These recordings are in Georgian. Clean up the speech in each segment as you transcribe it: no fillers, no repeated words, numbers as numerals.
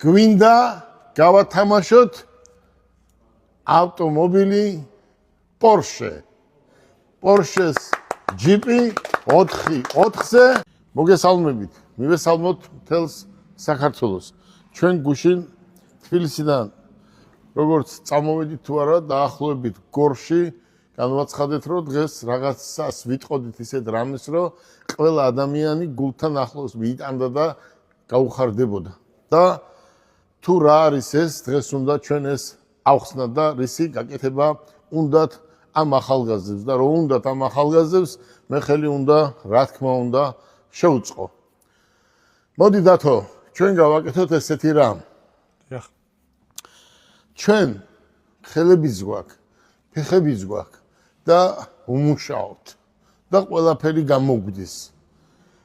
გვინდა გავათამაშოთ ავტომობილი Porsche-ს ჯიპი 4-4-ზე მოგესალმებით. მივესალმოთ მთელს საქართველოს. ჩვენ გუშინ თბილისიდან როგორც წამოვედით თუ არა დაახლოებით გორში განვაცხადეთ რომ დღეს რაღაცას ვიტყოდით ისეთ რამეს რომ ყველა ადამიანი გულთან ახლოს მიიტანდა და გაუხარდებოდა. და თუ რა არის ეს დღეს უნდა ჩვენ ეს ავხსნათ და რისი გაკეთება უნდათ ამ ახალგაზრდებს და რო უნდათ ამ ახალგაზრდებს მე ხელი უნდა რა თქმა უნდა შევუწყო. მოდი დათო ჩვენ გავაკეთოთ ესეთი რამ. ჩვენ ხელებიც გვაქვს, ფეხებიც გვაქვს და უმუშაობთ და ყველაფერი გამოგვდის.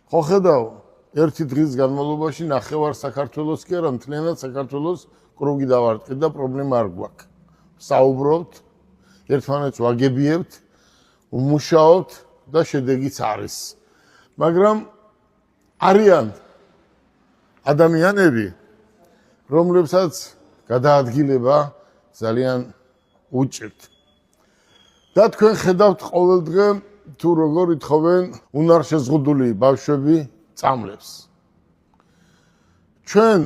ხო ხედავ ერთი დღის განმავლობაში ნახევარ საქართველოს კი არა მთლიანად საქართველოს კრუგი დავარტყით და პრობლემა არ გვაქვს. საუბრობთ, ერთმანეთს ვაგებიებთ, უმუშაობთ და შედეგიც არის. მაგრამ არიან ადამიანები, რომლებსაც გადაადგილება ძალიან უჭირთ. და თქვენ ხედავთ ყოველდღე თუ როგორ ითხოვენ უნარშეზღუდული ბავშვები წამლებს. ჩვენ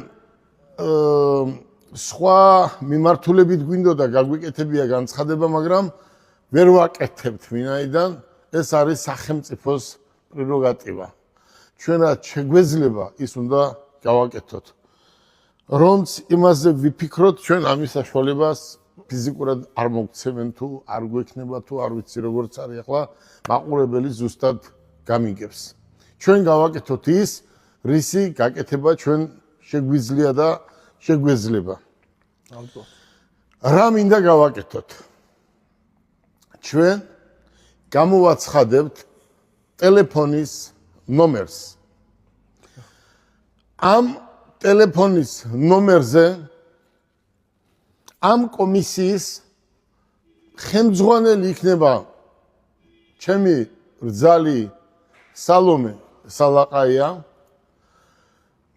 სხვა მიმართულებით გვინდოდა გაგვიკეთებია განცხადება, მაგრამ ვერ ვაკეთებთ ვინაიდან ეს არის სახელმწიფოს პრეროგატივა. ჩვენაც შეგვეძლება ის უნდა გავაკეთოთ. რომც იმაზე ვიფიქროთ, ჩვენ ამის საშუალებას ფიზიკურად არ მოგცემენ თუ არ გვექნება თუ არ ვიცი როგორც არის ახლა მაყურებელი ზუსტად გამიგებს. ჩვენ გავაკეთოთ ის, რისი გაკეთება ჩვენ შეგვიძლია და შეგვეძლება. რა მინდა გავაკეთოთ? ჩვენ გამოვაცხადებთ ტელეფონის ნომერს. ამ ტელეფონის ნომერზე ამ კომისიის ხელმძღვანელი იქნება ჩემი რძალი სალომე სალაყაია,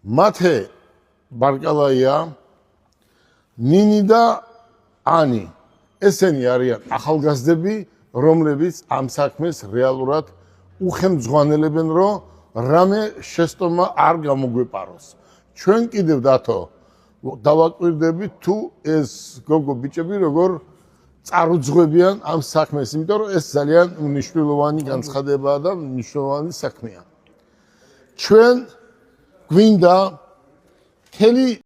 მათე ბარკალაია, ნინი და ანი. ესენი არიან ახალგაზრდები, რომლებიც ამ საქმეს რეალურად უხელმძღვანელებენ, რომ რამე შეცდომა არ გამოგვეპაროს. ჩვენ კიდევ დათო დავაკვირდებით თუ ეს გოგო ბიჭები როგორ წარუძღვებიან ამ საქმეს, იმიტომ რომ ეს ძალიან მნიშვნელოვანი განცხადებაა და მნიშვნელოვანი საქმეა. ჩვენ გვინდა მთელი